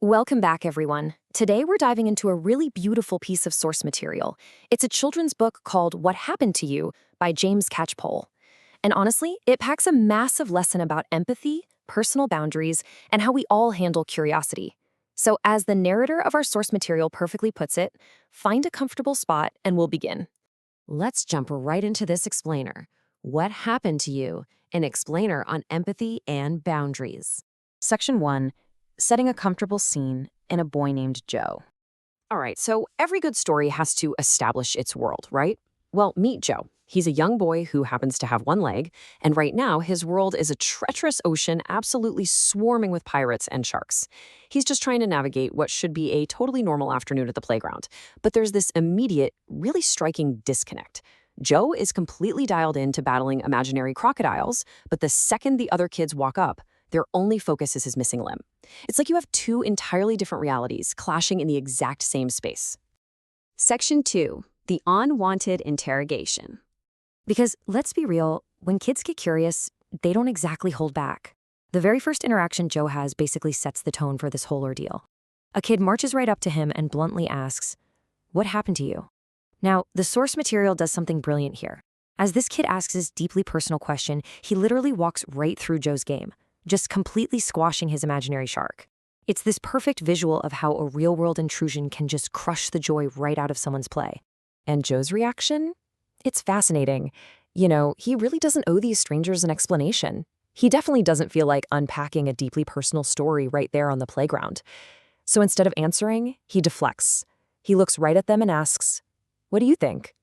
Welcome back, everyone. Today we're diving into a really beautiful piece of source material. It's a children's book called What Happened to You by James Catchpole. And honestly, it packs a massive lesson about empathy, personal boundaries, and how we all handle curiosity. So as the narrator of our source material perfectly puts it, find a comfortable spot and we'll begin. Let's jump right into this explainer. What Happened to You? An explainer on empathy and boundaries. Section 1. Setting a comfortable scene in A Boy Named Joe. All right, so every good story has to establish its world, right? Well, meet Joe. He's a young boy who happens to have one leg, and right now his world is a treacherous ocean absolutely swarming with pirates and sharks. He's just trying to navigate what should be a totally normal afternoon at the playground. But there's this immediate, really striking disconnect. Joe is completely dialed into battling imaginary crocodiles, but the second the other kids walk up, their only focus is his missing limb. It's like you have two entirely different realities clashing in the exact same space. Section 2. The Unwanted Interrogation. Because let's be real, when kids get curious, they don't exactly hold back. The very first interaction Joe has basically sets the tone for this whole ordeal. A kid marches right up to him and bluntly asks, "What happened to you?" Now, the source material does something brilliant here. As this kid asks his deeply personal question, he literally walks right through Joe's game, just completely squashing his imaginary shark. It's this perfect visual of how a real-world intrusion can just crush the joy right out of someone's play. And Joe's reaction? It's fascinating. You know, he really doesn't owe these strangers an explanation. He definitely doesn't feel like unpacking a deeply personal story right there on the playground. So instead of answering, he deflects. He looks right at them and asks, "What do you think?"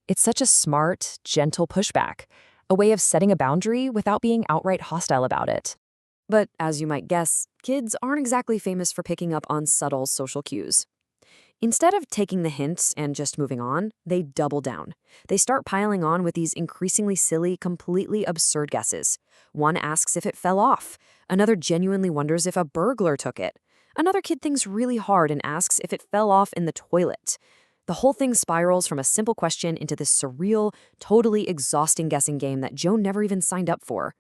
It's such a smart, gentle pushback, a way of setting a boundary without being outright hostile about it. But as you might guess, kids aren't exactly famous for picking up on subtle social cues. Instead of taking the hints and just moving on, they double down. They start piling on with these increasingly silly, completely absurd guesses. One asks if it fell off. Another genuinely wonders if a burglar took it. Another kid thinks really hard and asks if it fell off in the toilet. The whole thing spirals from a simple question into this surreal, totally exhausting guessing game that Joe never even signed up for.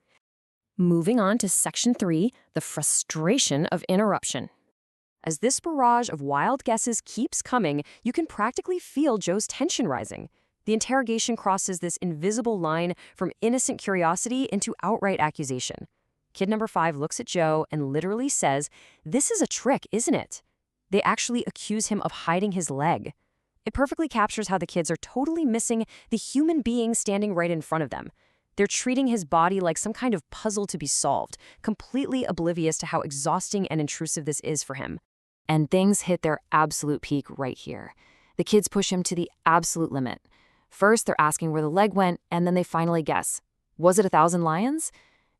Moving on to Section 3, the frustration of interruption. As this barrage of wild guesses keeps coming, you can practically feel Joe's tension rising. The interrogation crosses this invisible line from innocent curiosity into outright accusation. Kid number 5 looks at Joe and literally says, "This is a trick, isn't it?" They actually accuse him of hiding his leg. It perfectly captures how the kids are totally missing the human being standing right in front of them. They're treating his body like some kind of puzzle to be solved, completely oblivious to how exhausting and intrusive this is for him. And things hit their absolute peak right here. The kids push him to the absolute limit. First, they're asking where the leg went, and then they finally guess. Was it 1,000 lions?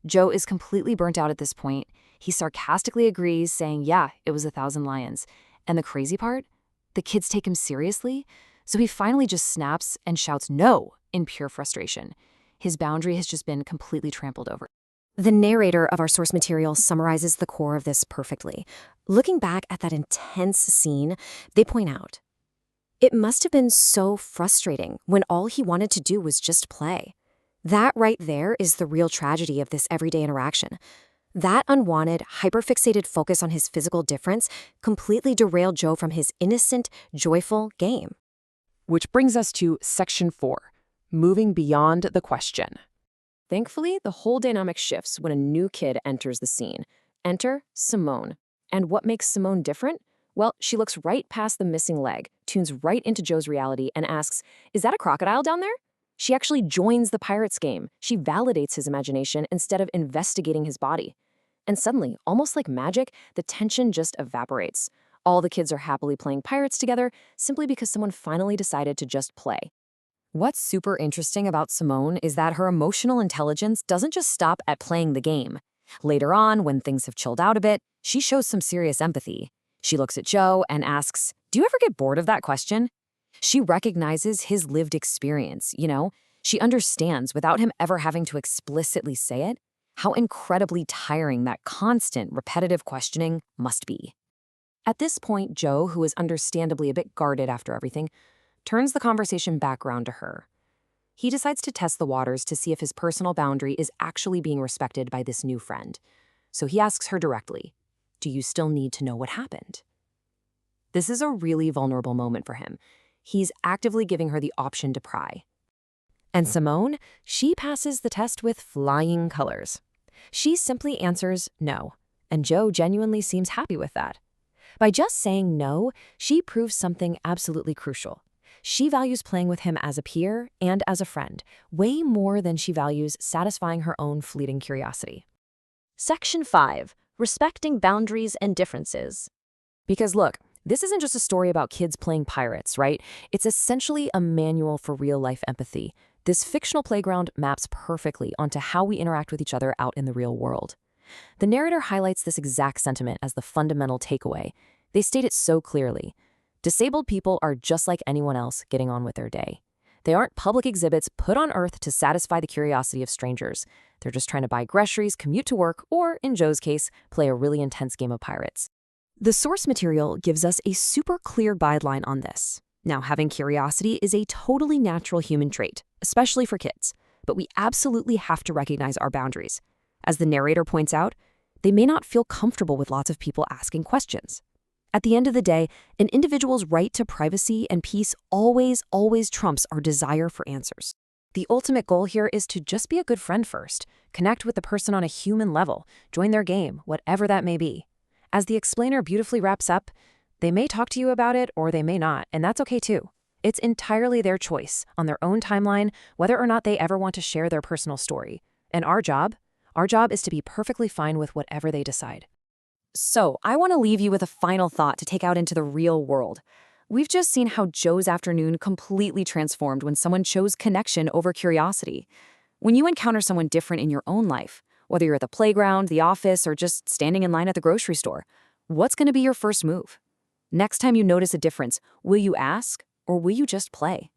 Joe is completely burnt out at this point. He sarcastically agrees, saying, yeah, it was 1,000 lions. And the crazy part? The kids take him seriously, so he finally just snaps and shouts no in pure frustration. His boundary has just been completely trampled over. The narrator of our source material summarizes the core of this perfectly. Looking back at that intense scene, they point out, "It must have been so frustrating when all he wanted to do was just play." That right there is the real tragedy of this everyday interaction. That unwanted, hyperfixated focus on his physical difference completely derailed Joe from his innocent, joyful game. Which brings us to Section 4, moving beyond the question. Thankfully, the whole dynamic shifts when a new kid enters the scene. Enter Simone. And what makes Simone different? Well, she looks right past the missing leg, tunes right into Joe's reality, and asks, "Is that a crocodile down there?" She actually joins the pirates game. She validates his imagination instead of investigating his body. And suddenly, almost like magic, the tension just evaporates. All the kids are happily playing pirates together simply because someone finally decided to just play. What's super interesting about Simone is that her emotional intelligence doesn't just stop at playing the game. Later on, when things have chilled out a bit, she shows some serious empathy. She looks at Joe and asks, "Do you ever get bored of that question?" She recognizes his lived experience, you know? She understands, without him ever having to explicitly say it, how incredibly tiring that constant, repetitive questioning must be. At this point, Joe, who is understandably a bit guarded after everything, turns the conversation back around to her. He decides to test the waters to see if his personal boundary is actually being respected by this new friend. So he asks her directly, Do you still need to know what happened? This is a really vulnerable moment for him. He's actively giving her the option to pry. And Simone, she passes the test with flying colors. She simply answers no, and Joe genuinely seems happy with that. By just saying no, she proves something absolutely crucial. She values playing with him as a peer and as a friend, way more than she values satisfying her own fleeting curiosity. Section 5. Respecting boundaries and differences. Because look, this isn't just a story about kids playing pirates, right? It's essentially a manual for real-life empathy. This fictional playground maps perfectly onto how we interact with each other out in the real world. The narrator highlights this exact sentiment as the fundamental takeaway. They state it so clearly. Disabled people are just like anyone else getting on with their day. They aren't public exhibits put on Earth to satisfy the curiosity of strangers. They're just trying to buy groceries, commute to work, or, in Joe's case, play a really intense game of pirates. The source material gives us a super clear guideline on this. Now, having curiosity is a totally natural human trait, especially for kids, but we absolutely have to recognize our boundaries. As the narrator points out, they may not feel comfortable with lots of people asking questions. At the end of the day, an individual's right to privacy and peace always trumps our desire for answers. The ultimate goal here is to just be a good friend first, connect with the person on a human level, join their game, whatever that may be. As the explainer beautifully wraps up, they may talk to you about it or they may not, and that's okay too. It's entirely their choice, on their own timeline, whether or not they ever want to share their personal story. And our job is to be perfectly fine with whatever they decide. So, I want to leave you with a final thought to take out into the real world. We've just seen how Joe's afternoon completely transformed when someone chose connection over curiosity. When you encounter someone different in your own life, whether you're at the playground, the office, or just standing in line at the grocery store, what's going to be your first move? Next time you notice a difference, will you ask or will you just play?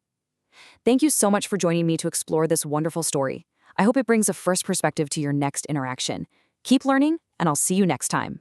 Thank you so much for joining me to explore this wonderful story. I hope it brings a fresh perspective to your next interaction. Keep learning, and I'll see you next time.